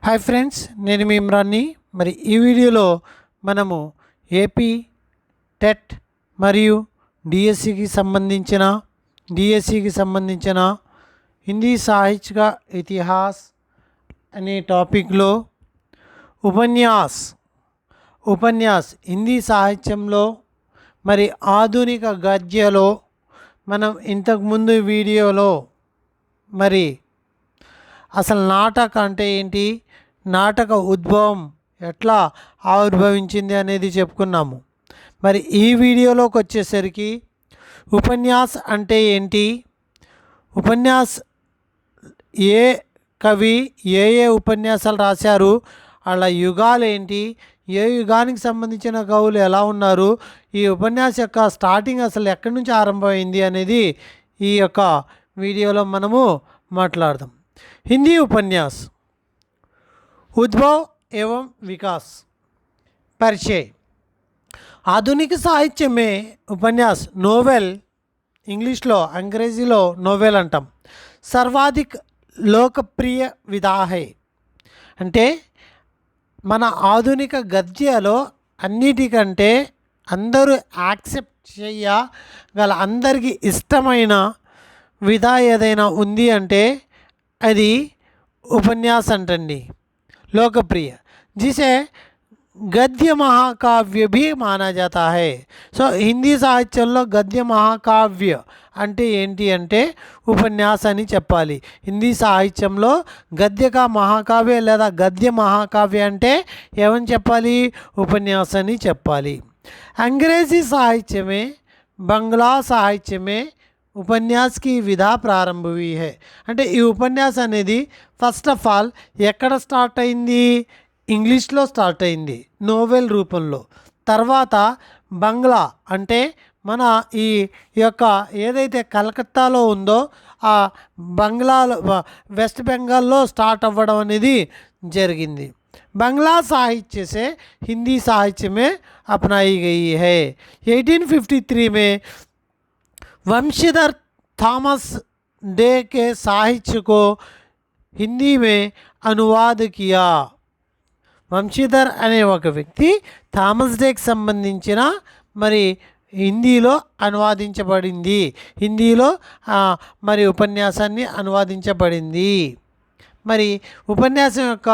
Hi friends, నేను మీ ఇమ్రాన్ని. మరి ఈ వీడియోలో మనము ఏపీ టెట్ మరియు డిఎస్సికి సంబంధించిన హిందీ సాహిత్య ఇతిహాస్ అనే టాపిక్లో ఉపన్యాస్ హిందీ సాహిత్యంలో మరి ఆధునిక గద్యలో మనం ఇంతకుముందు వీడియోలో మరి అసలు నాటక అంటే ఏంటి, నాటక ఉద్భవం ఎట్లా ఆవిర్భవించింది అనేది చెప్పుకున్నాము. మరి ఈ వీడియోలోకి వచ్చేసరికి ఉపన్యాస్ అంటే ఏంటి, ఉపన్యాస్ ఏ కవి ఏ ఉపన్యాసాలు రాశారు, వాళ్ళ యుగాలు ఏంటి, ఏ యుగానికి సంబంధించిన కవులు ఎలా ఉన్నారు, ఈ ఉపన్యాసం యొక్క స్టార్టింగ్ అసలు ఎక్కడి నుంచి ఆరంభమైంది అనేది ఈ యొక్క వీడియోలో మనము మాట్లాడదాం. हिंदी उपन्यास उद्भव एवं विकास परिचय। आधुनिक साहित्य में उपन्यास नोवेल इंग्लिश लो अंग्रेजी लो नोवेल अंटाम सर्वाधिक लोकप्रिय विधा है। అంటే మన ఆధునిక గద్యలో అన్నిటికంటే అందరూ యాక్సెప్ట్ చేయగల అందరికీ ఇష్టమైన విధా ఏదైనా ఉంది అంటే అది उपन्यास अंटंडी, लोकप्रिय, जिसे गद्य महाकाव्य भी माना जाता है। सो हिंदी సాహిత్యంలో గద్య మహాకావ్య అంటే ఏంటి అంటే ఉపన్యాస్ అని చెప్పాలి. హిందీ సాహిత్యంలో గద్యక మహాకావ్య లేదా గద్య మహాకావ్య అంటే ఏమని చెప్పాలి, ఉపన్యాస్ అని చెప్పాలి. अंग्रेजी साहित्य में बंगला साहित्य में ఉపన్యాస్ కి విధా ప్రారంభ हुई है. అంటే ఈ ఉపన్యాస్ అనేది ఫస్ట్ ఆఫ్ ఆల్ ఎక్కడ స్టార్ట్ అయింది, ఇంగ్లీష్లో స్టార్ట్ అయింది నోవెల్ రూపంలో. తర్వాత బంగ్లా అంటే మన ఈ యొక్క ఏదైతే కలకత్తాలో ఉందో ఆ బంగ్లాలో వెస్ట్ బెంగాల్లో స్టార్ట్ అవ్వడం అనేది జరిగింది. बंगला साहित्य से हिंदी साहित्य में अपनाई गई है. 1853 में वंशीधर थॉमस डे के साहित्य को हिंदी में अनुवाद किया. వంశీధర్ అనే ఒక వ్యక్తి థామస్ డేకి సంబంధించిన మరి హిందీలో అనువాదించబడింది, హిందీలో మరి ఉపన్యాసాన్ని అనువాదించబడింది. మరి ఉపన్యాసం యొక్క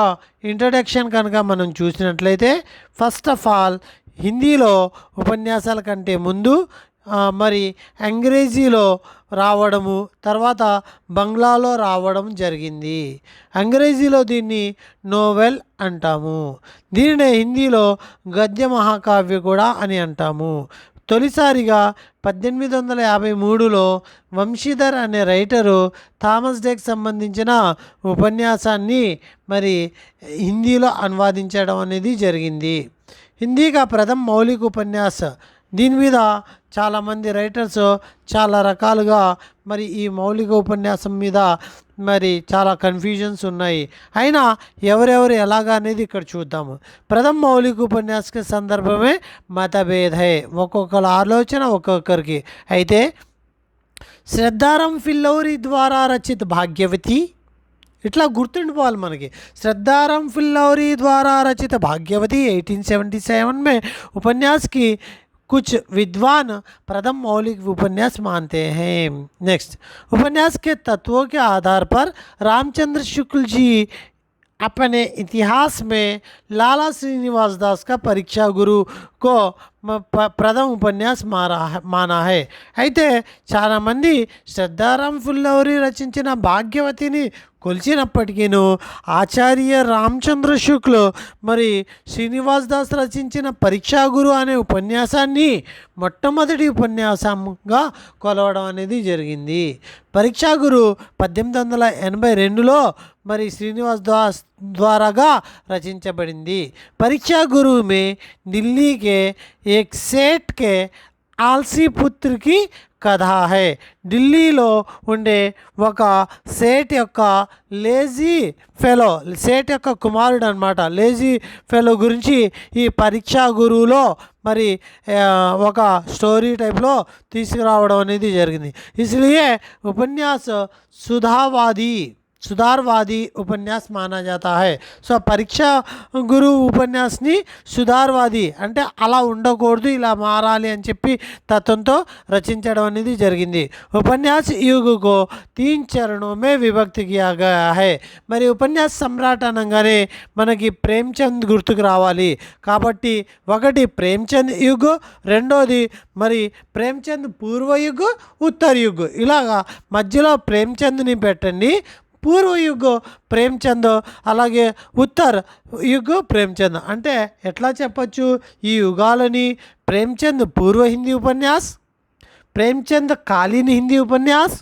ఇంట్రడక్షన్ కనుక మనం చూసినట్లయితే ఫస్ట్ ఆఫ్ ఆల్ హిందీలో ఉపన్యాసాల కంటే ముందు మరి అంగ్రేజీలో రావడము, తర్వాత బంగ్లాలో రావడం జరిగింది. అంగ్రేజీలో దీన్ని నోవెల్ అంటాము, దీనినే హిందీలో గద్య మహాకావ్య కూడా అని అంటాము. తొలిసారిగా 1853లో వంశీధర్ అనే రైటరు థామస్ డేకి సంబంధించిన ఉపన్యాసాన్ని మరి హిందీలో అనువాదించడం అనేది జరిగింది. హిందీగా ప్రథమ మౌలిక ఉపన్యాస, దీని మీద చాలామంది రైటర్స్ చాలా రకాలుగా మరి ఈ మౌలిక ఉపన్యాసం మీద మరి చాలా కన్ఫ్యూజన్స్ ఉన్నాయి. అయినా ఎవరెవరు ఎలాగా అనేది ఇక్కడ చూద్దాము. ప్రథమ మౌలిక ఉపన్యాసక సందర్భమే మతభేద హై, ఒక్కొక్కరు ఆలోచన ఒక్కొక్కరికి. అయితే శ్రద్ధారం ఫిల్లౌరీ ద్వారా రచిత భాగ్యవతి, ఇట్లా గుర్తుండిపోవాలి మనకి. శ్రద్ధారం ఫిల్లౌరీ ద్వారా రచిత భాగ్యవతి 1877 में उपन्यास की कुछ विद्वान प्रथम मौलिक उपन्यास मानते हैं. नेक्स्ट, उपन्यास के तत्वों के आधार पर रामचंद्र शुक्ल जी अपने इतिहास में लाला श्रीनिवास दास का परीक्षा गुरु को ప్రథమ ఉపన్యాస్ మానా హై. అయితే చాలామంది శ్రద్ధారాం ఫుల్లౌరీ రచించిన భాగ్యవతిని కొలిచినప్పటికీను ఆచార్య రామచంద్ర శుక్ల మరి శ్రీనివాస్ దాస్ రచించిన పరీక్షా గురు అనే ఉపన్యాసాన్ని మొట్టమొదటి ఉపన్యాసంగా కొలవడం అనేది జరిగింది. పరీక్షా గురు 1882లో మరి శ్రీనివాస్ దాస్ ద్వారాగా రచించబడింది. పరీక్షా గురు మే ఢిల్లీ के एक सेठ के आलसी पुत्र की కథ హై. ఢిల్లీలో ఉండే ఒక సేట్ యొక్క లేజీ ఫెలో, సేట్ యొక్క కుమారుడు అనమాట, లేజీ ఫెలో గురించి ఈ పరీక్షా గురువులో మరి ఒక స్టోరీ టైప్లో తీసుకురావడం అనేది జరిగింది. ఇస్లియే ఉపన్యాస సుధావాది సుధార్వాది ఉపన్యాస్ మానా జాతా హై. సో పరీక్షా గురు ఉపన్యాస్ని సుధార్వాది అంటే అలా ఉండకూడదు, ఇలా మారాలి అని చెప్పి తత్వంతో రచించడం అనేది జరిగింది. ఉపన్యాస్ యుగకు 3 చరణోं में విభక్తి किया गया है. మరి ఉపన్యాస్ సమ్రాట్ అనగానే మనకి ప్రేమ్చంద్ గుర్తుకు రావాలి కాబట్టి ఒకటి ప్రేమ్చంద్ యుగ్, రెండోది మరి ప్రేమ్చంద్ పూర్వయుగ్, ఉత్తరయుగ్, ఇలాగా మధ్యలో ప్రేమ్చంద్ని పెట్టండి. పూర్వయుగ్ ప్రేమ్చంద్, అలాగే ఉత్తర్ యుగ్ ప్రేమ్చంద్. అంటే ఎట్లా చెప్పచ్చు ఈ యుగాలని? ప్రేమ్చంద్ పూర్వ హిందీ ఉపన్యాస్, ప్రేమ్చంద్ కాలీన్ హిందీ ఉపన్యాస్,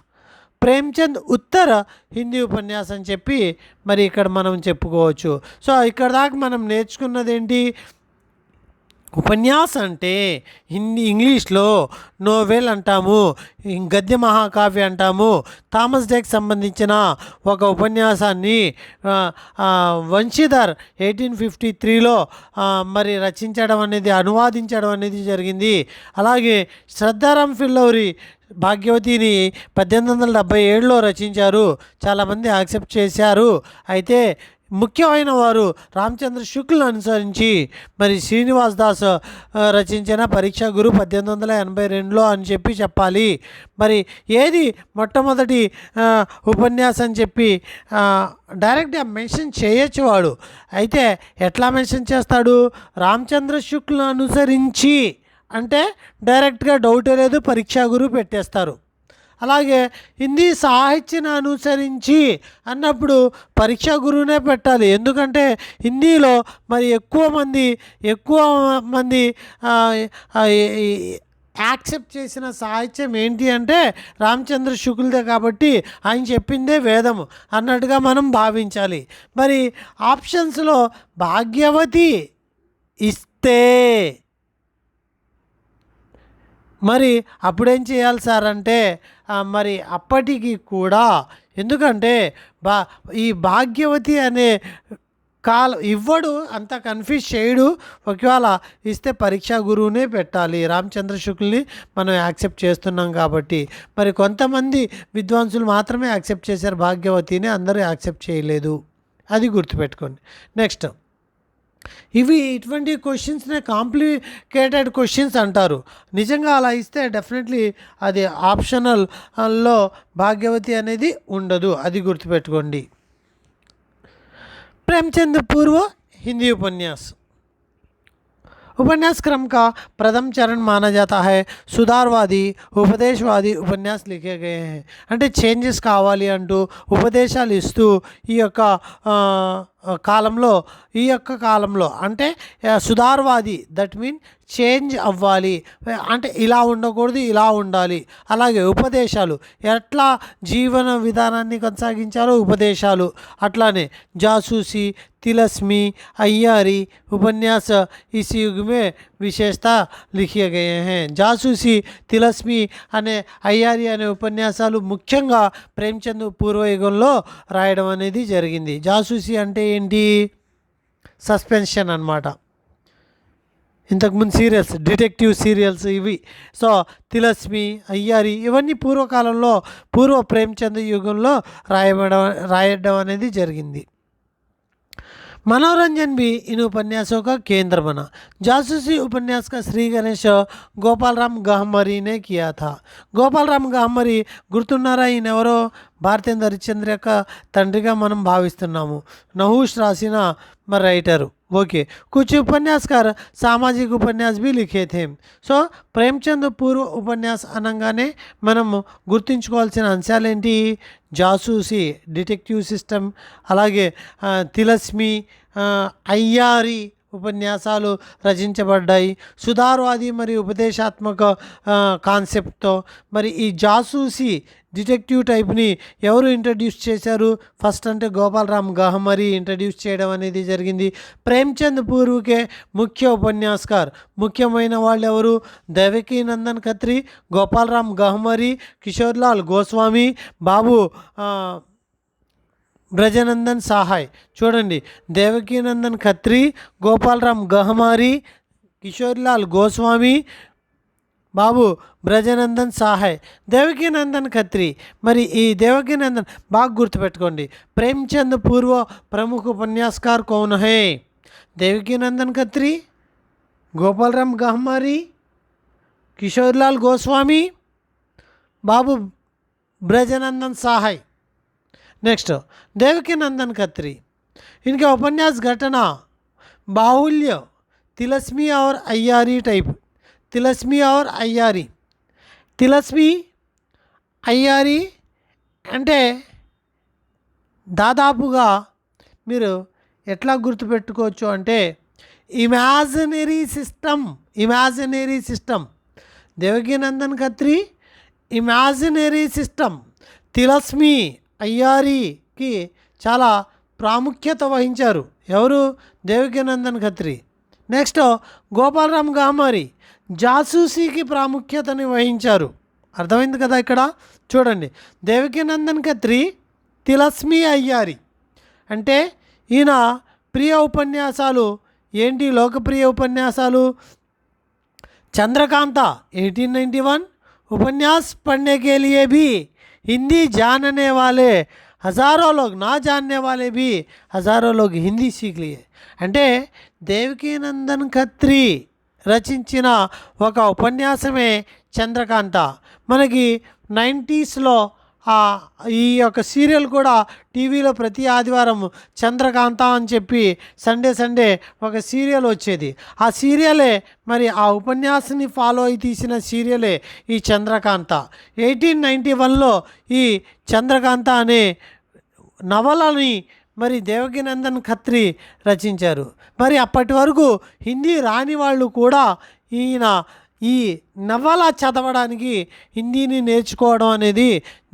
ప్రేమ్చంద్ ఉత్తర హిందీ ఉపన్యాస్ అని చెప్పి మరి ఇక్కడ మనం చెప్పుకోవచ్చు. సో ఇక్కడ దాకా మనం నేర్చుకున్నది ఏంటి? ఉపన్యాస్ అంటే ఇంగ్లీష్లో నోవెల్ అంటాము, గద్య మహాకావ్య అంటాము. థామస్ డేకి సంబంధించిన ఒక ఉపన్యాసాన్ని వంశీధర్ 1853లో మరి రచించడం అనేది, అనువాదించడం అనేది జరిగింది. అలాగే శ్రద్ధారామ్ ఫిల్లౌరి భాగ్యవతిని 1877లో రచించారు. చాలామంది యాక్సెప్ట్ చేశారు. అయితే ముఖ్యమైన వారు రామచంద్ర శుక్లను అనుసరించి మరి శ్రీనివాస్ దాస్ రచించిన పరీక్షా గురు 1882లో అని చెప్పి చెప్పాలి. మరి ఏది మొట్టమొదటి ఉపన్యాసం అని చెప్పి డైరెక్ట్గా మెన్షన్ చేయొచ్చు వాడు. అయితే ఎట్లా మెన్షన్ చేస్తాడు? రామచంద్ర శుక్లను అనుసరించి అంటే డైరెక్ట్గా డౌటే లేదు, పరీక్షా గురు పెట్టేస్తారు. అలాగే హిందీ సాహిత్యాన్ని అనుసరించి అన్నప్పుడు పరీక్షా గురువునే పెట్టాలి. ఎందుకంటే హిందీలో మరి ఎక్కువ మంది యాక్సెప్ట్ చేసిన సాహిత్యం ఏంటి అంటే రామచంద్ర శుక్లదే కాబట్టి ఆయన చెప్పిందే వేదము అన్నట్టుగా మనం భావించాలి. మరి ఆప్షన్స్లో భాగ్యవతి ఇస్తే మరి అప్పుడేం చేయాలి సార్ అంటే మరి అప్పటికి కూడా, ఎందుకంటే ఈ భాగ్యవతి అనే ఇవ్వడు, అంత కన్ఫ్యూజ్ చేయడు. ఒకవేళ ఇస్తే పరీక్షా గురువునే పెట్టాలి. రామచంద్ర శుక్ల్ని మనం యాక్సెప్ట్ చేస్తున్నాం కాబట్టి. మరి కొంతమంది విద్వాంసులు మాత్రమే యాక్సెప్ట్ చేశారు భాగ్యవతిని, అందరూ యాక్సెప్ట్ చేయలేదు. అది గుర్తుపెట్టుకోండి. నెక్స్ట్, ఇటువంటి క్వశ్చన్స్నే కాంప్లికేటెడ్ క్వశ్చన్స్ అంటారు. నిజంగా అలా ఇస్తే డెఫినెట్లీ అది ఆప్షనల్లో భాగ్యవతి అనేది ఉండదు. అది గుర్తుపెట్టుకోండి. प्रेमचंद पूर्व हिंदी उपन्यास क्रम का प्रथम चरण माना जाता है. सुधारवादी उपदेशवादी उपन्यास लिखे गए हैं. అంటే చేంజెస్ కావాలి అంటూ ఉపదేశాలు ఇస్తూ ఈ యొక్క కాలంలో అంటే సుధార్వాది, దట్ మీన్ చేంజ్ అవ్వాలి అంటే ఇలా ఉండకూడదు, ఇలా ఉండాలి. అలాగే ఉపదేశాలు, ఎట్లా జీవన విధానాన్ని కొనసాగించాలో ఉపదేశాలు. అట్లానే జాసూసి, तिलस्मी, अय्यारी उपन्यास इस युग में विशेषता लिखे गए हैं. జాసూసి, తిలస్మి అనే అయ్యారి అనే ఉపన్యాసాలు ముఖ్యంగా ప్రేమ్చంద్ పూర్వయుగంలో రాయడం అనేది జరిగింది. జాసూసి అంటే ఏంటి? సస్పెన్షన్ అన్నమాట. ఇంతకుముందు సీరియల్స్, డిటెక్టివ్ సీరియల్స్ ఇవి. సో తిలస్మి, అయ్యారి ఇవన్నీ పూర్వకాలంలో పూర్వ ప్రేమ్చంద్ యుగంలో రాయడం అనేది జరిగింది. मनोरंजन भी इन उपन्यासों का केंद्र बना. जासूसी उपन्यास का श्री गणेश गोपालराम गहमरी ने किया था. गोपालराम गहमरी గుర్తున్నారా? ఈయన ఎవరో భారతేంద్ర హరిశ్చంద్ర యొక్క తండ్రిగా మనం భావిస్తున్నాము. నహూష్ రాసిన మరి రైటరు. ఓకే, कुछ उपन्यासकार सामाजिक उपन्यास भी लिखे थे. సో ప్రేమ్చంద్ పూర్వ ఉపన్యాస్ అనగానే మనం గుర్తుంచుకోవాల్సిన అంశాలు ఏంటి? జాసూసి, డిటెక్టివ్ సిస్టమ్, అలాగే తిలస్మి, అయ్యారి ఉపన్యాసాలు రచించబడ్డాయి. సుధార్వాది మరియు ఉపదేశాత్మక కాన్సెప్ట్తో. మరి ఈ జాసూసి డిటెక్టివ్ టైప్ని ఎవరు ఇంట్రడ్యూస్ చేశారు? ఫస్ట్ అంటే గోపాలరామ్ గహమరీ ఇంట్రడ్యూస్ చేయడం అనేది జరిగింది. ప్రేమ్చంద్ పూర్వకే ముఖ్య ఉపన్యాసకార్, ముఖ్యమైన వాళ్ళు ఎవరు? దేవకీ నందన్ ఖత్రీ, గోపాలరామ్ గహమరీ, కిషోర్లాల్ గోస్వామి, బాబు బ్రజనందన్ సహాయ్. చూడండి, దేవకీనందన్ ఖత్రీ, గోపాలరామ్ గహమారీ, కిషోర్లాల్ గోస్వామి, బాబు బ్రజనందన్ సాహై, దేవకీనందన్ ఖత్రి. మరి ఈ దేవకీనందన్ బాగా గుర్తుపెట్టుకోండి. ప్రేమ్చంద్ పూర్వ ప్రముఖ ఉపన్యాసకార్ కౌన్ హై? దేవకీనందన్ ఖత్రి, గోపాలరామ్ గహ్మరి, किशोरीलाल गोस्वामी, बाबू ब्रजनंदन सहाय. नेक्स्ट देवकी नंदन खत्री. इनके उपन्यास घटना बाहुल्य, तिलस्मी और अय्यारी टाइप. तिलस्मी और अय्यारी. तिलस्मी అయ్యారి అంటే దాదాపుగా మీరు ఎట్లా గుర్తుపెట్టుకోవచ్చు అంటే imaginary system. Devakinandan Khatri imaginary system. తిలస్మి అయ్యారీకి చాలా ప్రాముఖ్యత వహించారు. ఎవరు? దేవకీనందన్ ఖత్రి. నెక్స్ట్ గోపాలరామ్ గహ్మరి జాసూసీకి ప్రాముఖ్యతని వహించారు. అర్థమైంది కదా? ఇక్కడ చూడండి, దేవకీనందన్ ఖత్రి, తిలస్మి అయ్యారి అంటే ఈయన ప్రియ ఉపన్యాసాలు ఏంటి? లోకప్రియ ఉపన్యాసాలు चंद्रकांता 1891, उपन्यास पढ़ने के लिए भी हिंदी जानने वाले हज़ारों लोग, ना जानने वाले भी हज़ारों लोग हिंदी सीख लिए. అంటే దేవకీనందన్ ఖత్రి రచించిన ఒక ఉపన్యాసమే చంద్రకాంత. మనకి 90స్లో ఈ యొక్క సీరియల్ కూడా టీవీలో ప్రతి ఆదివారం చంద్రకాంత అని చెప్పి సండే ఒక సీరియల్ వచ్చేది. ఆ సీరియలే మరి ఆ ఉపన్యాసాన్ని ఫాలో అయి తీసిన సీరియలే ఈ చంద్రకాంత. 1891లో ఈ చంద్రకాంత అనే నవలని మరి దేవకీనందన్ ఖత్రి రచించారు. మరి అప్పటి వరకు హిందీ రాని వాళ్ళు కూడా ఈయన ఈ నవల చదవడానికి హిందీని నేర్చుకోవడం అనేది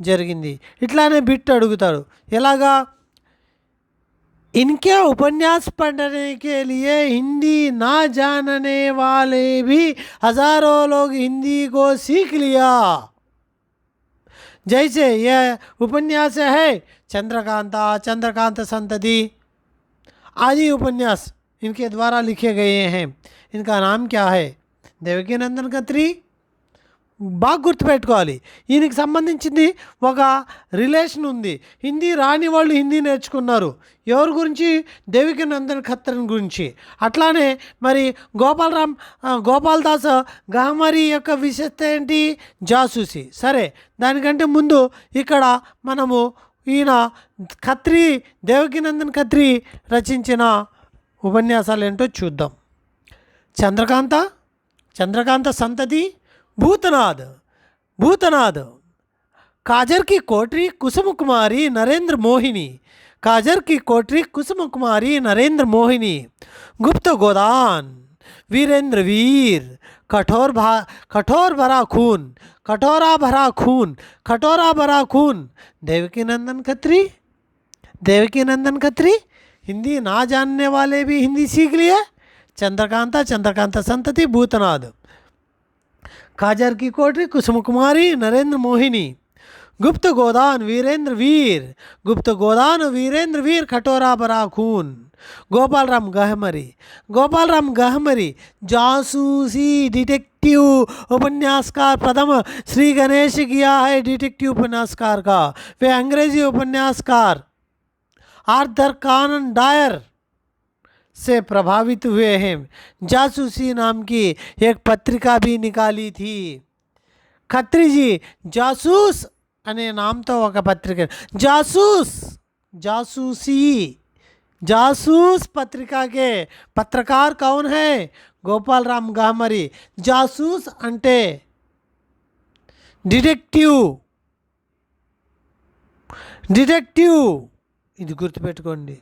జరిగింది. ఇట్లానే బిట్ అడుగుతారు. ఎలాగా? इनके उपन्यास पढ़ने के लिए हिंदी ना जानने वाले भी हज़ारों लोग हिंदी को सीख लिया. जैसे यह उपन्यास है चंद्रकांत संतति आदि उपन्यास इनके द्वारा लिखे गए हैं. इनका नाम क्या है? దేవకీనందన్ ఖత్రి. బాగా గుర్తుపెట్టుకోవాలి. ఈయనకి సంబంధించింది ఒక రిలేషన్ ఉంది. హిందీ రాని వాళ్ళు హిందీ నేర్చుకున్నారు. ఎవరి గురించి? దేవకీనందన్ ఖత్రి గురించి. అట్లానే మరి గోపాల్దాస్ గహ్మరి యొక్క విశేషత ఏంటి? జాసూసి. సరే, దానికంటే ముందు ఇక్కడ మనము ఈయన ఖత్రి, దేవకీనందన్ ఖత్రి రచించిన ఉపన్యాసాలు ఏంటో చూద్దాం. चंद्रकांत संतति, भूतनाद, काजर की कोठरी कुसुम कुमारी नरेंद्र मोहिनी, काजर की कोठरी कुसुम कुमारी नरेंद्र मोहिनी, गुप्त गोदान, वीरेंद्र वीर, कठोरा भरा खून. देवकीनंदन खत्री. हिंदी ना जानने वाले भी हिंदी सीख लिए. चंद्रकांत संतति, भूतनाद, काजर की कोठरी कुसुम कुमारी नरेंद्र मोहिनी, गुप्त गोदान वीरेंद्र वीर, कटोरा भरा खून. गोपालराम गहमरी जासूसी डिटेक्टिव उपन्यासकार. प्रथम श्री गणेश किया है डिटेक्टिव उपन्यासकार का. वे अंग्रेजी उपन्यासकार आर्थर कॉनन डॉयर से प्रभावित हुए हैं. जासूसी नाम की एक पत्रिका भी निकाली थी. खत्री जी जासूस अने नाम तो ఒక పత్రిక. जासूस पत्रिका के पत्रकार कौन है? गोपालराम गहमरी. जासूस అంటే డిటెక్టివ్. ఇది గుర్తుపెట్టుకోండి.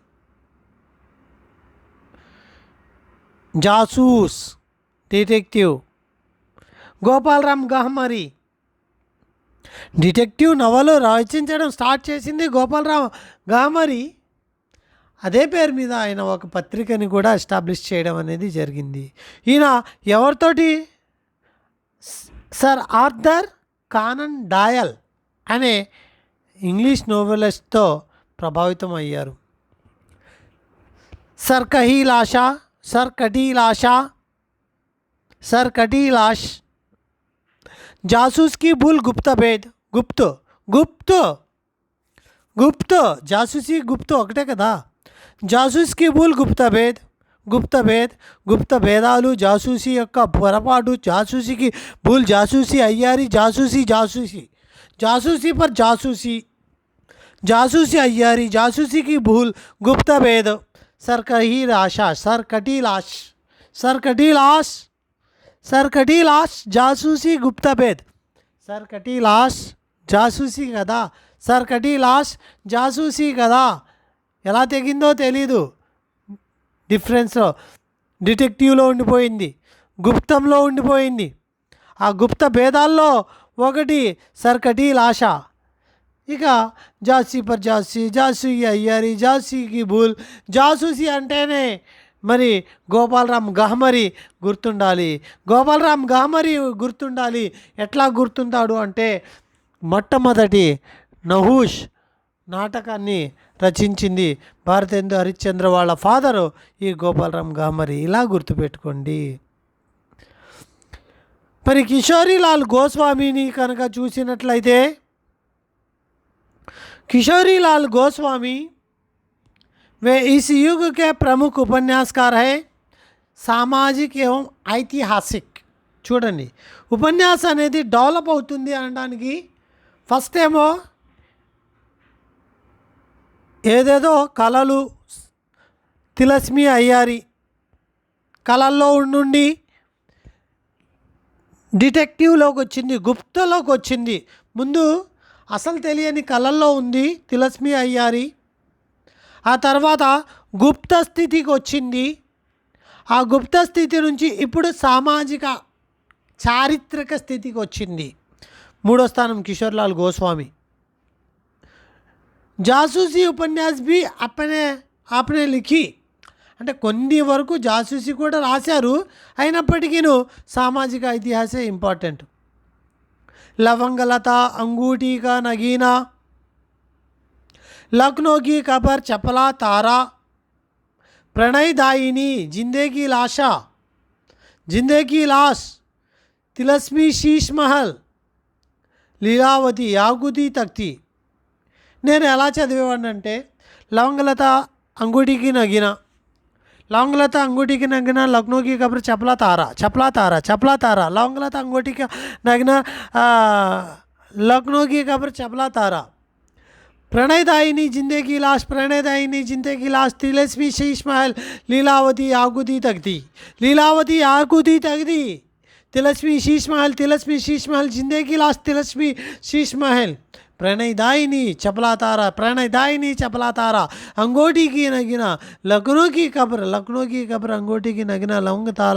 జాసూస్, డిటెక్టివ్. గోపాలరామ్ గహ్మరి డిటెక్టివ్ నవలు రచించడం స్టార్ట్ చేసింది గోపాలరామ్ గహ్మరి. అదే పేరు మీద ఆయన ఒక పత్రికని కూడా ఎస్టాబ్లిష్ చేయడం అనేది జరిగింది. ఈయన ఎవరితోటి? సర్ ఆర్థర్ కానన్ డాయల్ అనే ఇంగ్లీష్ నోవెలిస్ట్తో ప్రభావితం అయ్యారు. సర్ కటీలాష जासूस की भूल गुप्त भेद गुप्त गुप्त గుప్త్ జాసూసీ గుప్త్ ఒకటే కదా. జాసూస్కి భూల్ గుప్త భేదాలు, జాసూసీ యొక్క పొరపాటు, జాసూసీకి భూల్, జాసూసీ అయ్యారి, జాసూసీ పర్ జాసూసీ అయ్యారి, జాసూసీకి భూల్, గుప్త భేद, सरकटी लाश జాసూసీ గుప్త భేద్, सरकटी लाश జాసూసీ కదా, सरकटी लाश జాసూసీ కదా. ఎలా తెగిందో తెలీదు, డిఫరెన్స్లో డిటెక్టివ్లో ఉండిపోయింది, గుప్తంలో ఉండిపోయింది. ఆ గుప్త భేదాల్లో ఒకటి सरकटी लाश. ఇక జాసీ పర్ జాసీ అయ్యారి, జాసీకి భూల్, జాసూసీ అంటేనే మరి గోపాలరామ్ గహమరి గుర్తుండాలి. ఎట్లా గుర్తుంటాడు అంటే మొట్టమొదటి నహూష్ నాటకాన్ని రచించింది భారతేందు హరిశ్చంద్ర వాళ్ళ ఫాదరు ఈ గోపాలరామ్ గహమరి. ఇలా గుర్తుపెట్టుకోండి. మరి కిషోరీలాల్ గోస్వామిని కనుక చూసినట్లయితే, किशोरीलाल गोस्वामी वे इस युग के प्रमुख उपन्यासकार है, సామాజిక ఏవం ఐతిహాసిక్. చూడండి, ఉపన్యాసం అనేది డెవలప్ అవుతుంది అనడానికి ఫస్ట్ ఏమో ఏదేదో కళలు, తిలస్మి అయ్యారి కళల్లో ఉండి డిటెక్టివ్లోకి వచ్చింది, గుప్తలోకి వచ్చింది. ముందు అసలు తెలియని కళల్లో ఉంది తిలస్మి అయ్యారి. ఆ తర్వాత గుప్త స్థితికి వచ్చింది. ఆ గుప్త స్థితి నుంచి ఇప్పుడు సామాజిక చారిత్రక స్థితికి వచ్చింది. మూడో స్థానం కిషోర్లాల్ గోస్వామి. జాసూసీ ఉపన్యాస్ బి అప్నే లిఖి, అంటే కొన్ని వరకు జాసూసీ కూడా రాశారు, అయినప్పటికీ సామాజిక ఇతిహాసే ఇంపార్టెంట్. लवंगलता, अंगूठी का नगीना, लखनऊ की खबर, चपला तारा, प्रणयदायिनी, जिंदगी लाश, तिलस्मी शीश महल, లీలావతి, యాగుతి తక్తి. నేను ఎలా చదివేవాడిని అంటే లవంగలత అంగుటికి నగిన, लखनऊ की खबर, चपला तारा, लवंगलता अंगूठी का नगीना, लखनऊ की खबर, चपला तारा, प्रणयदायिनी, जिंदगी लाश, तिलस्मी शीश महल, लीलावती यागुती तकती, तिलस्मी शीश महल, जिंदगी लाश, तिलस्मी शीश महल, प्रणयदायिनी चपला तारा, अंगूठी की नगीना, लखनऊ की खबर, अंगूठी की नगीना, लवंगलता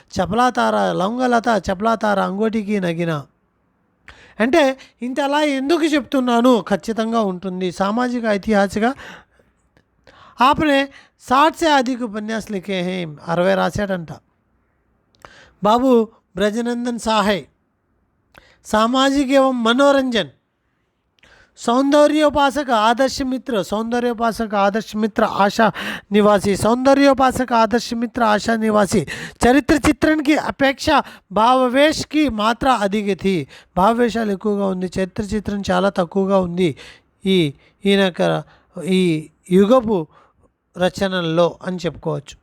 चपला तारा, अंगूठी की नगीना. అంటే ఇంతలా ఎందుకు చెప్తున్నాను, ఖచ్చితంగా ఉంటుంది. సామాజిక ఐతిహాసిక आपने 60 से अधिक उपन्यास लिखे हैं, 60 రాశాడంట బాబు బ్రజనందన్ సాహై. सामाजिक एवं मनोरंजन, सौंदर्योपासक आदर्श मित्र आशा निवासी, चरित्र चित्रण की अपेक्षा भावावेश की मात्रा अधिक थी. भावावेशाలు ఎక్కువగా ఉంది, చరిత్ర చిత్రం చాలా తక్కువగా ఉంది ఈ యుగపు రచనల్లో అని చెప్పుకోవచ్చు.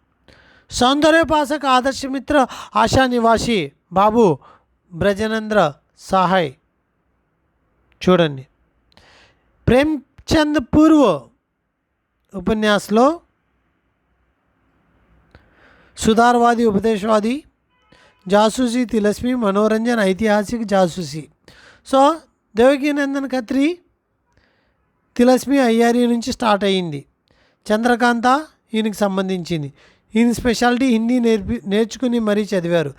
సౌందర్యోపాసక ఆదర్శ మిత్ర ఆశా నివాసి బాబు బ్రజనంద్ర సాహై. చూడండి, ప్రేమ్చంద్ పూర్వ ఉపన్యాసంలో సుధారవాది, ఉపదేశవాది, జాసూసీ, తిలస్మి, మనోరంజన్, ఐతిహాసిక, జాసూసీ. సో దేవకీనందన్ ఖత్రి తిలస్మి అయ్యారి నుంచి స్టార్ట్ అయ్యింది. చంద్రకాంత ఈయనకి సంబంధించింది. ఈయన స్పెషాలిటీ హిందీ నేర్చుకుని మరీ చదివారు.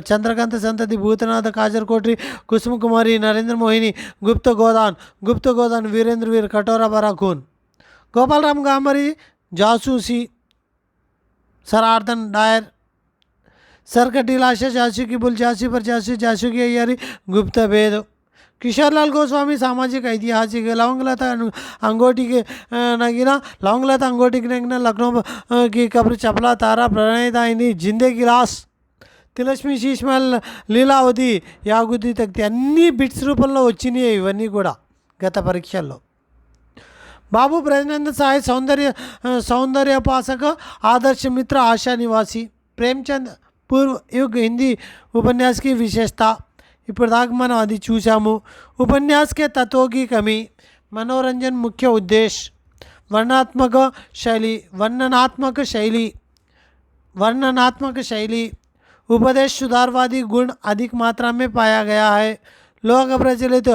చంద్రకాంత సంతతి, భూతనాథ కాజర్కోటి, కుసుమ కుమారి, నరేంద్ర మోహిని, గుప్త గోదాన్, వీరేంద్ర వీర్, కటోరా బరాఖూన్. గోపాలరామ్ గామరి జాసూసీ, सरार्दन डायर, सरकटी लाश, जासू की बुल, जासू पर जासू की अय्यारी, गुप्त भेद. किशोरलाल गोस्वामी सामाजिक ऐतिहासिक, लवंगलता अंगूठी के नगीना, लखनऊ की खबर, चपला तारा, प्रणयदायिनी, जिंदगी लाश, తిలస్మి శీష్మల్ లీలావతి యాగుతి తక్తి అన్నీ బిట్స్ రూపంలో వచ్చినాయి ఇవన్నీ కూడా గత పరీక్షల్లో. బాబు బ్రజనంద సాయి సౌందర్యపాసక ఆదర్श मित्र आशा निवासी ప్రేమ్చంద్ పూర్వ యుగ్ హిందీ ఉపన్యాస్ की विशेषता ఇప్పుడు దాకా మనం అది చూసాము. उपन्यास के तत्वों की कमी, मनोरंजन मुख्य उद्देश्य, वर्णनात्मक शैली, उपदेश सुधारवादी गुण अधिक मात्रा में पाया गया है. लोक प्रचलित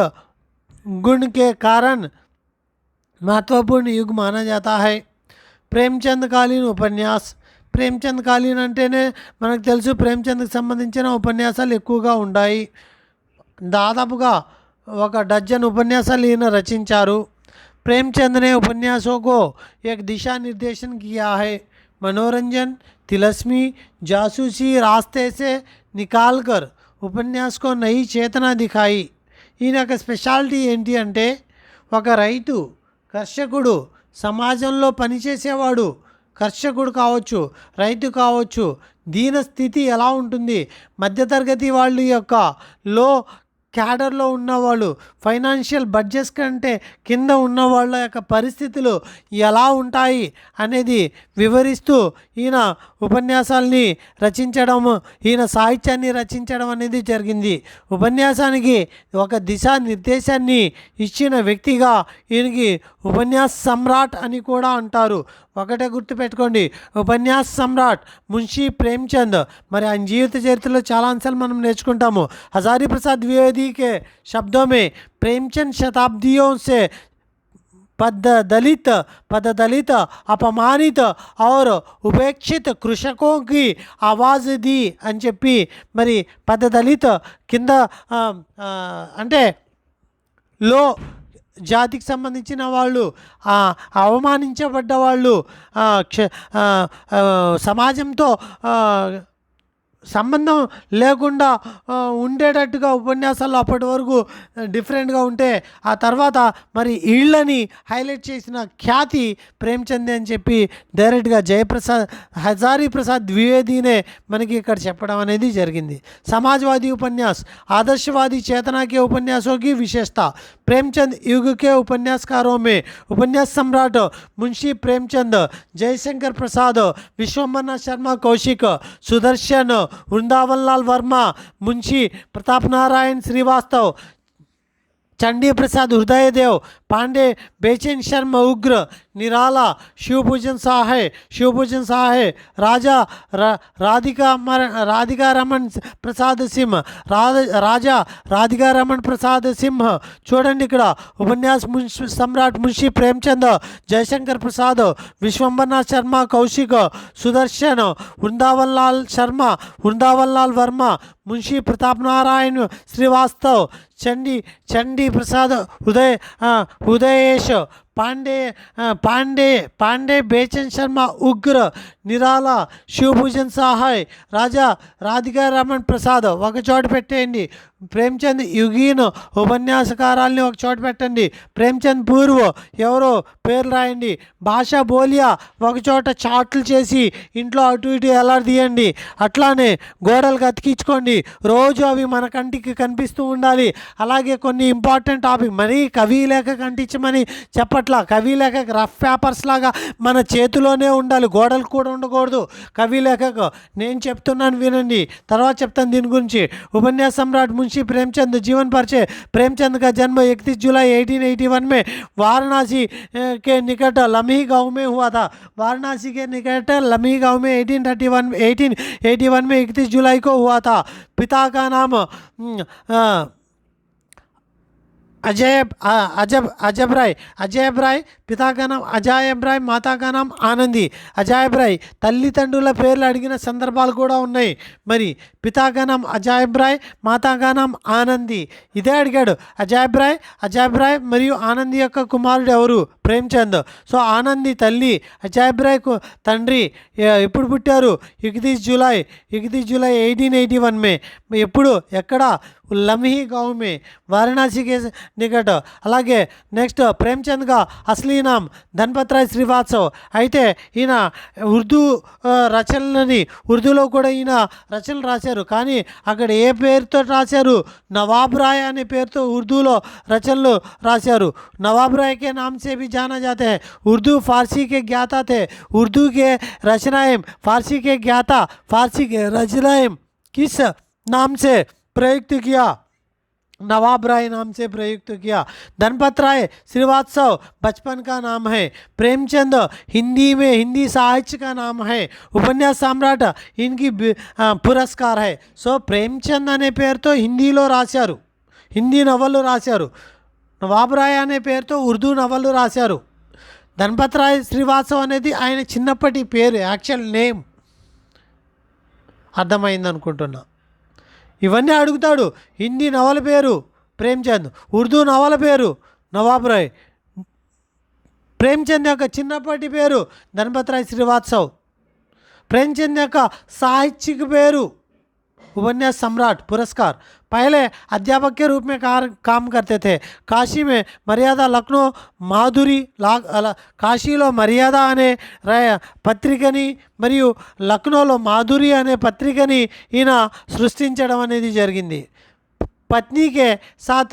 गुण के कारण महत्वपूर्ण युग माना जाता है. ప్రేమ్చంద్ కాలీన్ ఉపన్యాస్, ప్రేమ్చంద్ కాలీన్ అంటేనే మనకు తెలుసు ప్రేమ్చంద్కి సంబంధించిన ఉపన్యాసాలు ఎక్కువగా ఉన్నాయి. దాదాపుగా 1 డజన్ ఉపన్యాసాలు ఈయన రచించారు. प्रेमचंद ने उपन्यासों को एक दिशा निर्देशन किया है. मनोरंजन, तिलस्मी, जासूसी रास्ते से निकालकर उपन्यास को नई చేతన దిఖాయి. ఈయన యొక్క స్పెషాలిటీ ఏంటి అంటే ఒక రైతు కర్షకుడు సమాజంలో పనిచేసేవాడు, కర్షకుడు కావచ్చు, రైతు కావచ్చు, దీన స్థితి ఎలా ఉంటుంది, మధ్యతరగతి వాళ్ళు యొక్క లో క్యాడర్లో ఉన్నవాళ్ళు, ఫైనాన్షియల్ బడ్జెట్స్ కంటే కింద ఉన్న వాళ్ళ యొక్క పరిస్థితులు ఎలా ఉంటాయి అనేది వివరిస్తూ ఈయన ఉపన్యాసాలని రచించడం, ఈయన సాహిత్యాన్ని రచించడం అనేది జరిగింది. ఉపన్యాసానికి ఒక దిశా నిర్దేశాన్ని ఇచ్చిన వ్యక్తిగా ఈయనకి ఉపన్యాస్ సమ్రాట్ అని కూడా అంటారు. ఒకటే గుర్తుపెట్టుకోండి, ఉపన్యాస్ సమ్రాట్ మున్షీ ప్రేమ్చంద్. మరి ఆయన జీవిత చరిత్రలో చాలా అంశాలు మనం నేర్చుకుంటాము. హజారీ ప్రసాద్ ద్వివేది के शब्दों में प्रेमचंद शताब्दियों से पददलित अपमानित और उपेक्षित कृषकों की आवाज़ दी అని చెప్పి మరి పదదలిత కింద అంటే లో జాతికి సంబంధించిన వాళ్ళు, అవమానించబడ్డ వాళ్ళు, సమాజంతో సంబంధం లేకుండా ఉండేటట్టుగా ఉపన్యాసాలు అప్పటి వరకు డిఫరెంట్గా ఉంటే ఆ తర్వాత మరి వీళ్ళని హైలైట్ చేసిన ఖ్యాతి ప్రేమ్చంద్ అని చెప్పి డైరెక్ట్గా హజారీ ప్రసాద్ ద్వివేదీనే మనకి ఇక్కడ చెప్పడం అనేది జరిగింది. समाजवादी उपन्यास, आदर्शवादी चेतना के उपन्यासों की विशेषता. प्रेमचंद युग के उपन्यासकारों में उपन्यास सम्राट मुंशी प्रेमचंद, जयशंकर प्रसाद, विश्वम्भर शर्मा कौशिक, सुदर्शन, वृंदावन लाल वर्मा, मुंशी प्रताप नारायण श्रीवास्तव, चंडी प्रसाद हृदयदेव, पांडे बेचैन शर्मा उग्र, निराला, शिवभूषण साहे, राधिका रमन प्रसाद सिंह, राजा राधिका रमन प्रसाद सिंह. చూడండి ఇక్కడ ఉపన్యాస్ సమ్రాట్ మున్షి ప్రేమ్చంద్, జయశంకర్ ప్రసాద్, విశ్వంబర్నాథ్ శర్మ కౌశిక్, సుదర్శన్, వృందావన్ లాల్ వర్మ, मुंशी प्रताप नारायण श्रीवास्तव, चंडी प्रसाद उदयेश, पांडे बेचन शर्मा उग्र, निराला, शिवभूषण साहय, राजा राधिका रमन प्रसाद. ఒక చోట పెట్టండి. ప్రేమ్చంద్ యుగీన్ ఉపన్యాసకారాలని ఒక చోట పెట్టండి. ప్రేమ్చంద్ పూర్వ ఎవరో పేర్లు రాయండి. భాషా బోలియా ఒక చోట చాట్లు చేసి ఇంట్లో అటు ఇటు ఎలాడదీయండి. అట్లానే గోడలకు అతికించుకోండి. రోజు అవి మన కంటికి కనిపిస్తూ ఉండాలి. అలాగే కొన్ని ఇంపార్టెంట్ టాపిక్ మరీ కవి లేఖ కంటించమని చెప్పట్లా. కవి లేఖ రఫ్ పేపర్స్ లాగా మన చేతిలోనే ఉండాలి, గోడలు కూడా ఉండకూడదు. కవి లేఖకు నేను చెప్తున్నాను వినండి, తర్వాత చెప్తాను దీని గురించి. उपन्यास सम्राट मुंशी प्रेमचंद जीवन परिचय. प्रेमचंद का जन्म 31 जुलाई 1881 में वाराणसी के निकट लम्ही गांव में हुआ था. वाराणसी के निकट लम्ही गांव में 1881 में 31 जुलाई को हुआ था. पिता का नाम अजब राय, पिता का नाम अजायब राय, माता का नाम आनंदी. अजायब राय తల్లిదండ్రుల పేర్లు అడిగిన సందర్భాలు కూడా ఉన్నాయి. మరి పితా కా నామ్ అజాయబ్ రాయ్, మాతా కా నామ్ ఆనంది. ఇదే అడిగాడు. అజాయబ్ రాయ్ మరియు ఆనంది యొక్క కుమారుడు ఎవరు? ప్రేమ్చంద్. సో ఆనంది తల్లి, అజాయబ్ రాయ్ తండ్రి. ఎప్పుడు పుట్టారు? 31 జూలై 1881 में. ఎప్పుడు, ఎక్కడ? लम्ही गांव में, वाराणसी के निकट. అలాగే నెక్స్ట్ ప్రేమ్చంద్ గా అసలీ నామ్ ధన్పత్ రాయ్ శ్రీవాత్సవ్. అయితే ఈయన ఉర్దూ రచనలని, ఉర్దూలో కూడా ఈయన రచనలు రాశారు. రాశారు, కానీ అక్కడ ఏ పేరుతో రాశారు? నవాబ్ రాయ్ అనే పేరుతో ఉర్దూలో రచనలు రాశారు. నవాబ్ రాయ్ के नाम से भी जाना जाते हैं. उर्दू फारसी के ज्ञाता थे. उर्दू के रचनाएं फारसी के ज्ञाता, फारसी के रचनाएं किस नाम से प्रयुक्त किया? नवाब राय नाम से प्रयुक्त किया. धनपत राय श्रीवास्तव बचपन का नाम है. प्रेमचंद हिंदी में हिंदी साहित्य का नाम है. उपन्यास सम्राट इनकी पुरस्कार है. సో ప్రేమ్చంద్ అనే పేరుతో హిందీలో రాశారు, హిందీ నవళ్ళు రాశారు. నవాబ్ రాయ్ అనే పేరుతో ఉర్దూ నవళ్ళు రాశారు. ధనపత్ రాయ్ శ్రీవాస్తవ్ అనేది ఆయన చిన్నప్పటి పేరు, యాక్చువల్ నేమ్. అర్థమైంది అనుకుంటున్నా. ఇవన్నీ అడుగుతాడు. హిందీ నవల పేరు ప్రేమ్చంద్, ఉర్దూ నవల పేరు నవాబ్ రాయ్, ప్రేమ్చంద్ యొక్క చిన్నప్పటి పేరు ధనపత్ రాయ్ श्रीवास्तव, प्रेमचंद యొక్క साहित्यिक पेरू उपन्यास सम्राट पुरस्कार. पहले अध्यापक के रूप में काम करते थे. काशी में मर्यादा, लखनऊ माधुरी, కాశీలో మర్యాద అనే పత్రికని మరియు లక్నోలో మాధురి అనే పత్రికని ఈయన సృష్టించడం అనేది జరిగింది. పత్ని के साथ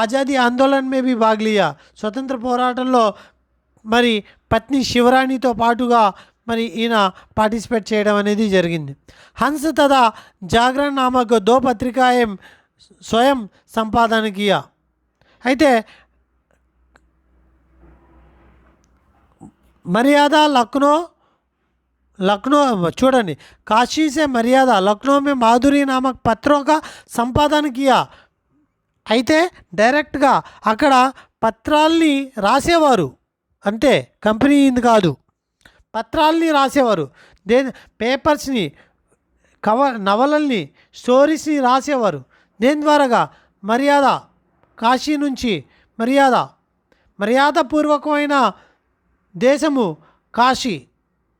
आज़ादी आंदोलन में भी भाग लिया. స్వతంత్ర పోరాటంలో మరి పత్ని శివరాణితో పాటుగా మరి ఈయన పార్టిసిపేట్ చేయడం అనేది జరిగింది. हंस तथा जागरण नामक 2 पत्रिकाएं स्वयं संपादन किया. అయితే मर्यादा लखनऊ చూడండి, काशी से मर्यादा, लखनऊ में माधुरी नामक पत्रों का संपादन किया. అయితే డైరెక్ట్గా అక్కడ పత్రాల్ని రాసేవారు, అంటే కంపెనీ కాదు, పత్రాల్ని రాసేవారు. పేపర్స్ని, నవలల్ని, స్టోరీస్ని రాసేవారు. దేని ద్వారాగా? మర్యాద, కాశీ నుంచి మర్యాదపూర్వకమైన దేశము కాశీ,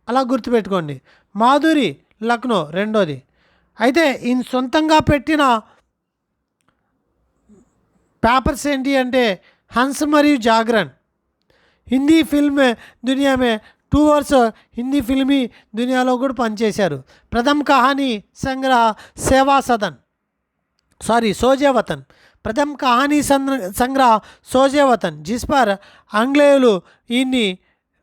అలా గుర్తుపెట్టుకోండి. మాధురి లక్నో రెండోది. అయితే ఈయన సొంతంగా పెట్టిన పేపర్స్ ఏంటి అంటే హన్స్ మరియు జాగరణ్. హిందీ ఫిల్మ్ దునియా మే 2 वर्ष హిందీ ఫిల్మీ దునియాలో కూడా పనిచేశారు. ప్రథమ కహానీ సంగ్రహ సేవా సదన్, సోజే వతన్, ప్రథమ కహానీ సంగ్రహ సోజే వతన్, జిస్ పర్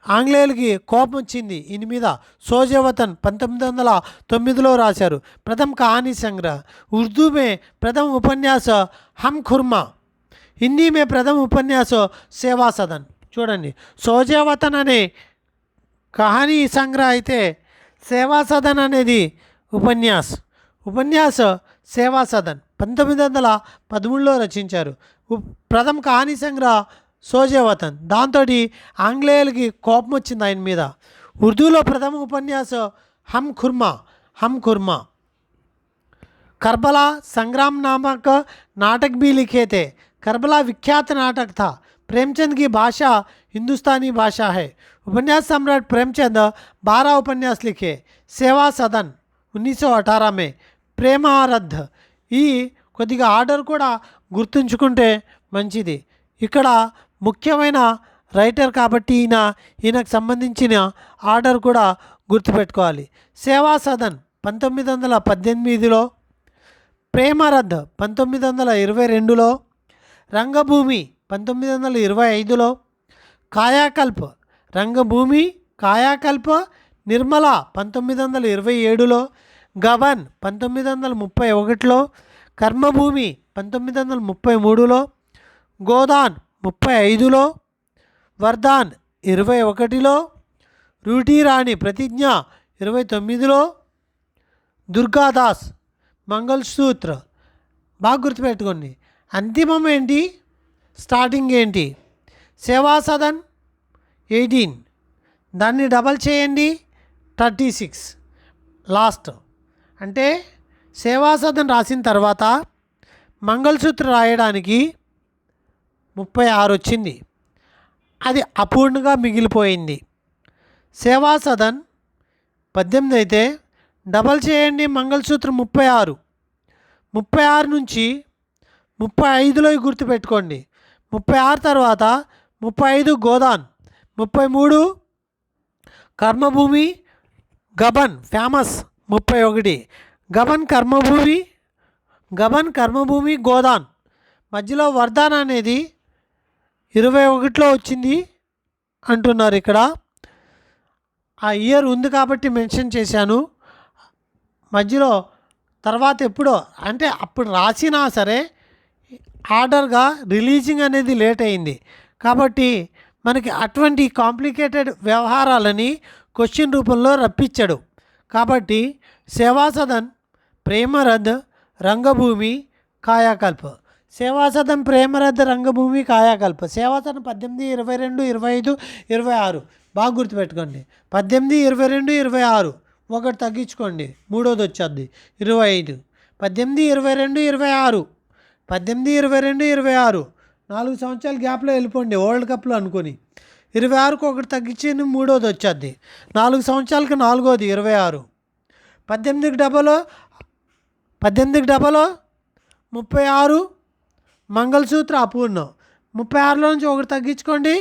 ఆంగ్లేయులకి కోపం వచ్చింది ఈయన మీద. సోజే వతన్ 1909లో రాశారు. ప్రథమ కహానీ సంగ్రహ. ఉర్దూ మే ప్రథమ ఉపన్యాస హమ్ ఖుర్మా, హిందీ మే ప్రథమ ఉపన్యాస సేవా సదన్. చూడండి, సోజే వతన్ అనే కహానీ సంగ్రహ అయితే సేవా సదన్ అనేది ఉపన్యాస సేవా సదన్ 1913లో రచించారు. ప్రథమ కహానీ సంగ్రహ సోజే వతన్. దాంతో ఆంగ్లేయులకి కోపం వచ్చింది ఆయన మీద. ఉర్దూలో ప్రథమ ఉపన్యాస హమ్ ఖుర్మా. करबला संग्राम नामक नाटक भी लिखे थे. करबला विख्यात नाटक था. प्रेमचंद की भाषा हिंदुस्तानी भाषा है. उपन्यास सम्राट प्रेमचंद 12 उपन्यास लिखे. सेवा सदन 1918 में. ప్రేమారథ్. ఈ కొద్దిగా ఆర్డర్ కూడా గుర్తుంచుకుంటే మంచిది. ఇక్కడ ముఖ్యమైన రైటర్ కాబట్టి ఈయనకు సంబంధించిన ఆర్డర్ కూడా గుర్తుపెట్టుకోవాలి. సేవా సదన్ 1918లో, ప్రేమరథ్ 1922లో, రంగభూమి 1925లో, కాయాకల్ప్ నిర్మల 1927లో, గబన్ 1931లో, కర్మభూమి 1933లో, గోదాన్ 35లో, వర్ధాన్ 21లో, రూటీరాణి ప్రతిజ్ఞ 29లో, దుర్గాదాస్ మంగళసూత్ర. బాగా గుర్తుపెట్టుకోండి. అంతిమం ఏంటి, స్టార్టింగ్ ఏంటి? సేవా సదన్ 18, దాన్ని డబల్ చేయండి 36 లాస్ట్. అంటే సేవా సదన్ రాసిన తర్వాత మంగళసూత్ర రాయడానికి 36 వచ్చింది. అది అపూర్ణంగా మిగిలిపోయింది. సేవా సదన్ 18 అయితే డబల్ చేయండి మంగళసూత్ర 36 నుంచి 35లో గుర్తుపెట్టుకోండి. 36 తర్వాత 35 గోదాన్, 33 కర్మభూమి, గబన్ ఫేమస్ 31, కర్మభూమి గోదాన్. మధ్యలో వర్ధాన్ అనేది 21లో వచ్చింది అంటున్నారు ఇక్కడ. ఆ ఇయర్ ఉంది కాబట్టి మెన్షన్ చేశాను. మధ్యలో తర్వాత ఎప్పుడో అంటే అప్పుడు రాసినా సరే ఆర్డర్గా రిలీజింగ్ అనేది లేట్ అయింది కాబట్టి మనకి అటువంటి కాంప్లికేటెడ్ వ్యవహారాలని క్వశ్చన్ రూపంలో రప్పించాడు. కాబట్టి సేవా సదన్, ప్రేమరథ్, రంగభూమి, కాయాకల్ప్. సేవా సదన్, ప్రేమరథ్, రంగభూమి, కాయాకల్ప్. సేవా సదన్ 18, 22, 25, 26 బాగా గుర్తుపెట్టుకోండి. 18, 22, 26 ఒకటి తగ్గించుకోండి, మూడోది వచ్చేది 25. 18, 22, 26 18, 22, 26 4 సంవత్సరాల గ్యాప్లో వెళ్ళిపోండి వరల్డ్ కప్లో అనుకొని. 26కు ఒకటి తగ్గించి మూడోది వచ్చేది. 4 సంవత్సరాలకి నాలుగోది 26. 18కి డబల్ 36 మంగళసూత్ర అపూర్ణం. 36లో నుంచి ఒకటి తగ్గించుకోండి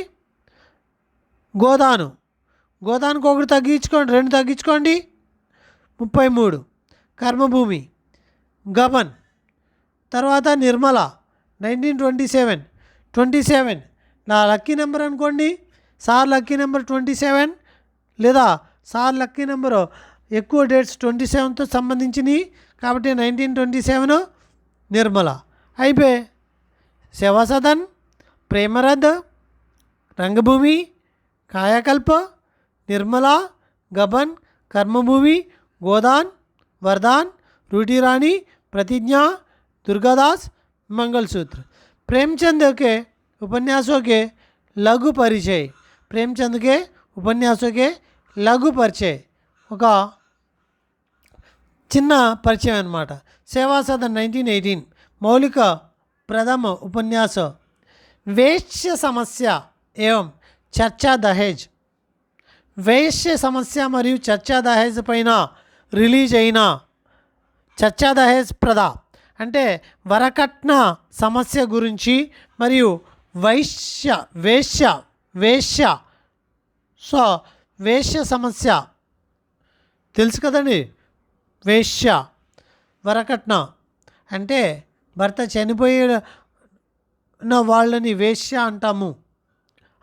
గోదానికి ఒకటి తగ్గించుకోండి, 2 తగ్గించుకోండి 33 కర్మభూమి. గబన్ తర్వాత నిర్మల 1927 నా లక్కీ నెంబర్ అనుకోండి. సార్ లక్కీ నెంబర్ 27 లేదా సార్ లక్కీ నెంబరు ఎక్కువ డేట్స్ 27తో సంబంధించినవి కాబట్టి 1927 నిర్మల. అయిపోయి సేవా సదన్, ప్రేమరథ్, రంగభూమి, కాయాకల్ప, నిర్మల, గబన్, కర్మభూమి, గోదాన్, వర్ధాన్, रूटीरानी, प्रतिज्ञा, दुर्गादास, मंगलसूत्र. प्रेमचंद के उपन्यासों के लघु परिचय. प्रेमचंद के उपन्यासों के लघु परिचय ఒక చిన్న పరిచయం అన్నమాట. సేవా సదన్ 1918 మౌలిక ప్రథమ ఉపన్యాస వేశ్య సమస్య ఏవం చర్చా దహేజ్. వేశ్య సమస్య మరియు చర్చా దహేజ్ పైన రిలీజ్ అయిన చర్చా దహేజ్ ప్రదా అంటే వరకట్న సమస్య గురించి మరియు వేశ్య సో వేశ్య సమస్య తెలుసు కదండి. వేశ్య వరకట్న అంటే భర్త చనిపోయిన వాళ్ళని వేశ్య అంటాము.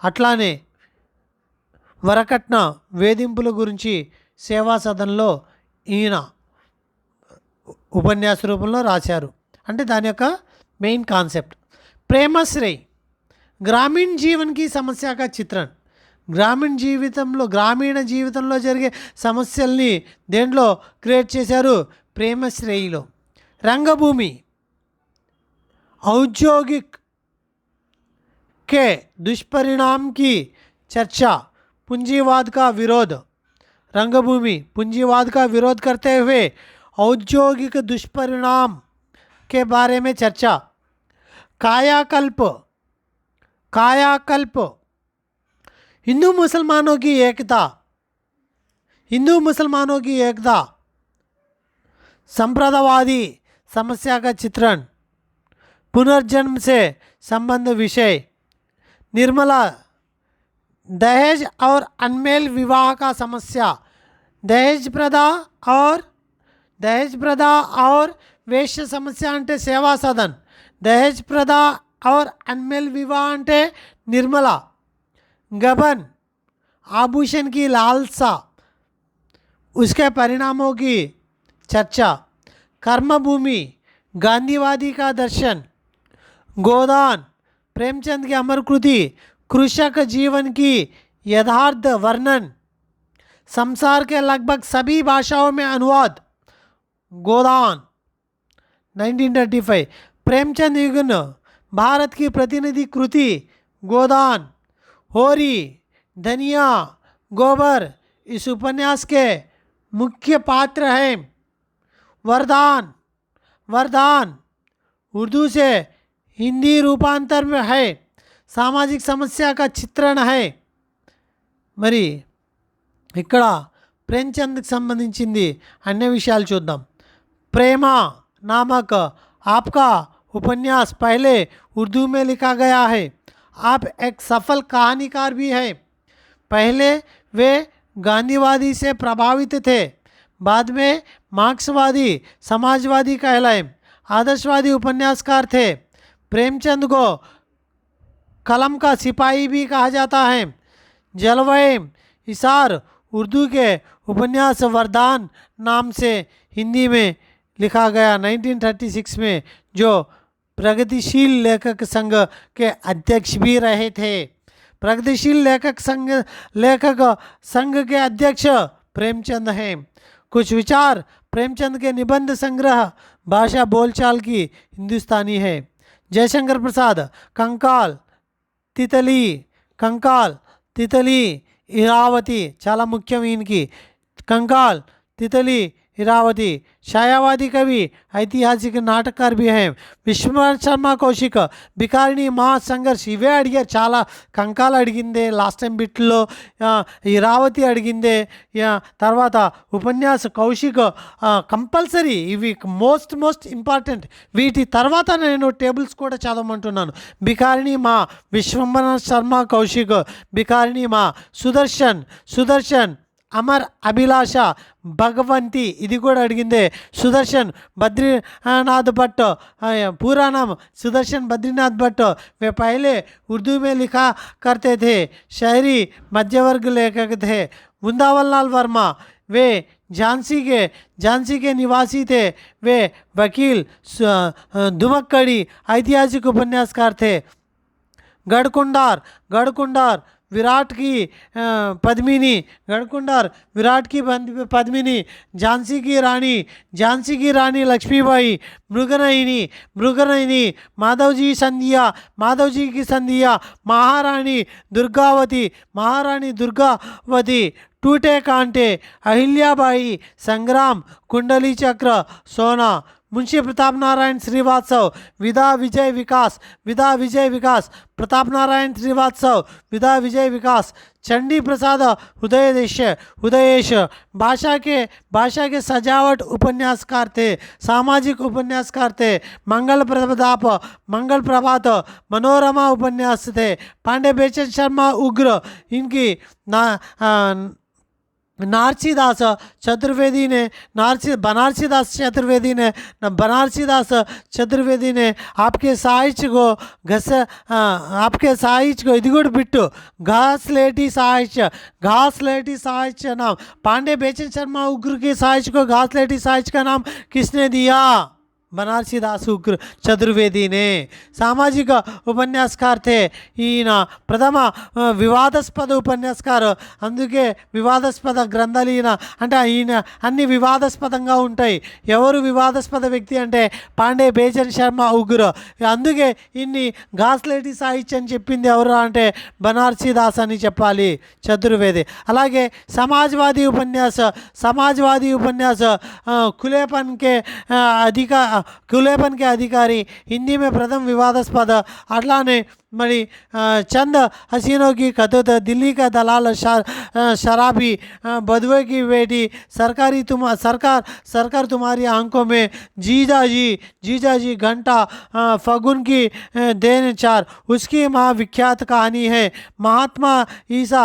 అట్లానే వరకట్న వేధింపుల గురించి సేవా సదన్లో ఈయన ఉపన్యాస రూపంలో రాశారు. అంటే దాని యొక్క మెయిన్ కాన్సెప్ట్. ప్రేమశ్రేయ్ గ్రామీణ జీవన్కి సమస్య కా చిత్రణ. గ్రామీణ జీవితంలో జరిగే సమస్యల్ని దేంట్లో క్రియేట్ చేశారు? ప్రేమశ్రేయిలో. రంగభూమి औद्योगिक के दुष्परिणाम की चर्चा, पूंजीवाद का विरोध. रंगभूमि पूंजीवाद का विरोध करते हुए औद्योगिक दुष्परिणाम के बारे में चर्चा. कायाकल्प हिंदू मुसलमानों की एकता. संप्रदायवादी समस्या का चित्रण. पुनर्जन्म से संबंध विषय. निर्मला दहेज और अनमेल विवाह का समस्या. दहेज प्रथा और वेश्य समस्या अंटे सेवा सदन. दहेज प्रथा और अनमेल विवाह अंटे निर्मला. गबन आभूषण की लालसा, उसके परिणामों की चर्चा. कर्मभूमि गांधीवादी का दर्शन. गोदान प्रेमचंद की अमर कृति कृषक जीवन की यथार्थ वर्णन. संसार के लगभग सभी भाषाओं में अनुवाद. गोदान 1935 प्रेमचंद युगन भारत की प्रतिनिधि कृति गोदान. होरी, धनिया, गोबर इस उपन्यास के मुख्य पात्र हैं. वरदान उर्दू से हिंदी रूपांतर में है. सामाजिक समस्या का चित्रण है. మరి ఇక్కడ ప్రేమ్చంద్కి సంబంధించింది అన్ని విషయాలు చూద్దాం. प्रेमा नामक आपका उपन्यास पहले उर्दू में लिखा गया है. आप एक सफल कहानीकार भी हैं. पहले वे गांधीवादी से प्रभावित थे. बाद में मार्क्सवादी समाजवादी कहलाए। आदर्शवादी उपन्यासकार थे। प्रेमचंद को कलम का सिपाही भी कहा जाता है। जलवाए इसार उर्दू के उपन्यास वरदान नाम से हिंदी में लिखा गया 1936 में, जो प्रगतिशील लेखक संघ के अध्यक्ष भी रहे थे। प्रगतिशील लेखक संघ के अध्यक्ष प्रेमचंद हैं। कुछ विचार प्रेमचंद के निबंध संग्रह भाषा बोलचाल की हिंदुस्तानी है। जयशंकर प्रसाद कंकाल तितली इरावती చాలా ముఖ్యం ఈయనకి। कंकाल तितली इरावती छायावादी कवि ऐतिहासिक नाटककार भी हैं। विश्वनाथ शर्मा कौशिक भिकारिणी महासंघर्ष ఇవే అడిగారు చాలా। కంకాల్ అడిగిందే లాస్ట్ టైం బిట్లో, ఇరావతి అడిగిందే, తర్వాత ఉపన్యాస కౌశిక్ కంపల్సరీ, ఇవి మోస్ట్ ఇంపార్టెంట్। వీటి తర్వాత నేను టేబుల్స్ కూడా చదవమంటున్నాను। భికారిణి మా విశ్వనాథ్ శర్మ కౌశిక్, భికారిణి మా సుదర్శన్ అమర్ అభిలాష भगवंती ఇది కూడా అడిగిందే। सुदर्शन बद्रीनाथ भट्ट, पूरा नाम सुदर्शन बद्रीनाथ भट्ट, वे पहले उर्दू में लिखा करते थे, शहरी मध्यवर्ग लेखक थे। वृंदावनलाल वर्मा, वे झांसी के निवासी थे। वे वकील दुमक्कड़ी ऐतिहासिक उपन्यासकार थे। गढ़कुंडार विराट की पद्मिनी, झांसी की रानी लक्ष्मीबाई, मृगनयनी माधवजी की संध्या, महारानी दुर्गावती, टूटे कांटे, अहिल्याबाई, संग्राम, कुंडली चक्र, सोना, मुंशी प्रताप नारायण श्रीवास्तव, विदा विजय विकास, प्रताप नारायण श्रीवास्तव, विदा विजय विकास, चंडी प्रसाद उदयेश भाषा के सजावट उपन्यासकार थे, सामाजिक उपन्यासकार थे। मंगल प्रभात मनोरमा उपन्यास थे। पांडे बेचन शर्मा उग्र, इनकी बनारसीदास चतुर्वेदी ने आपके साहित्य को ఇది కూడా బిట్టు घासलेटी साहित्य नाम। पांडे बेचन शर्मा उग्र के साहित्य को घासलेटी साहित्य का नाम किसने दिया? बनारसी दास उग्र चतुर्वेदी ने। सामाजिक उपन्यासकार थे ఈయన ప్రథమ వివాదాస్పద ఉపన్యాసకారు, అందుకే వివాదాస్పద గ్రంథాలు ఈయన, అంటే ఈయన అన్ని వివాదాస్పదంగా ఉంటాయి। ఎవరు వివాదాస్పద వ్యక్తి అంటే పాండే బేచన్ శర్మ ఉగ్ర, అందుకే ఇన్ని ఘాస్లేటి సాహిత్యం అని చెప్పింది ఎవరు అంటే బనారసి దాస్ అని చెప్పాలి, చతుర్వేది। అలాగే समाजवादी उपन्यास खुलेपन के अधिकारी, हिंदी में प्रथम विवादास्पद। अట్లానే మరి चंद हसीनों की कदत, दिल्ली का दलाल, शराबी, बदवे की बेटी, सरकार तुम्हारी आंखों में, जीजाजी घंटा, फगुन की देन चार, उसकी माँ विख्यात कहानी है। महात्मा ईसा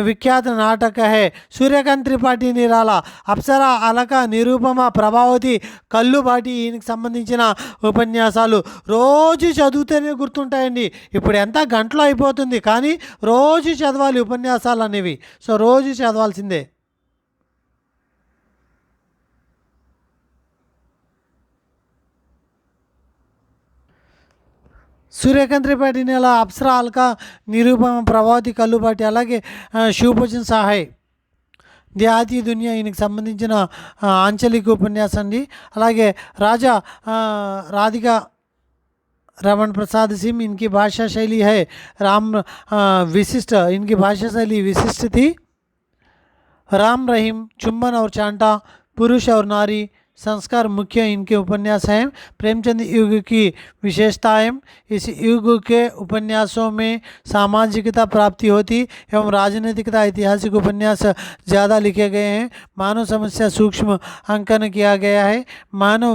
विख्यात नाटक है। सूर्यकांत त्रिपाठी निराला, अप्सरा अलका, निरूपमा, ప్రభావతి, కల్లుబాటి, ఈయనకి సంబంధించిన ఉపన్యాసాలు రోజు చదివితేనే గుర్తుంటాయండి। ఇప్పుడు ఎంత గంటలో అయిపోతుంది, కానీ రోజు చదవాలి ఉపన్యాసాలు అనేవి। సో రోజు చదవాల్సిందే। సూర్యకాంత్ త్రిపాఠి నెల, అప్సరా అల్కా, నిరూపమ, ప్రభావతి, కల్లుబాటి, అలాగే శివభూషణ్ సహాయ్ దేహాతి దునియా ఈయనకి సంబంధించిన ఆంచలిక ఉపన్యాసం అండి। అలాగే రాజా రాధికా रमन प्रसाद सिंह, इनकी भाषा शैली है इनकी भाषा शैली विशिष्ट थी। राम रहीम, चुम्बन और चांटा, पुरुष और नारी, संस्कार मुख्य इनके उपन्यास हैं। प्रेमचंद युग की विशेषताएं, इस युग के उपन्यासों में सामाजिकता प्राप्ति होती एवं राजनीतिकता, ऐतिहासिक उपन्यास ज़्यादा लिखे गए हैं। मानव समस्या सूक्ष्म अंकन किया गया है। मानव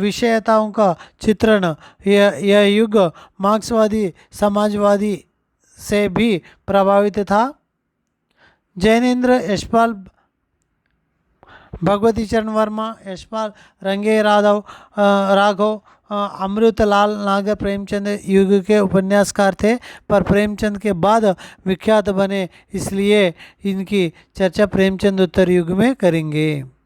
विषयताओं का चित्रण, यह युग मार्क्सवादी समाजवादी से भी प्रभावित था। जैनेन्द्र यशपाल भगवती चरण वर्मा, यशपाल रंगे राघव राघव अमृतलाल नागर प्रेमचंद युग के उपन्यासकार थे, पर प्रेमचंद के बाद विख्यात बने, इसलिए इनकी चर्चा प्रेमचंद उत्तर युग में करेंगे।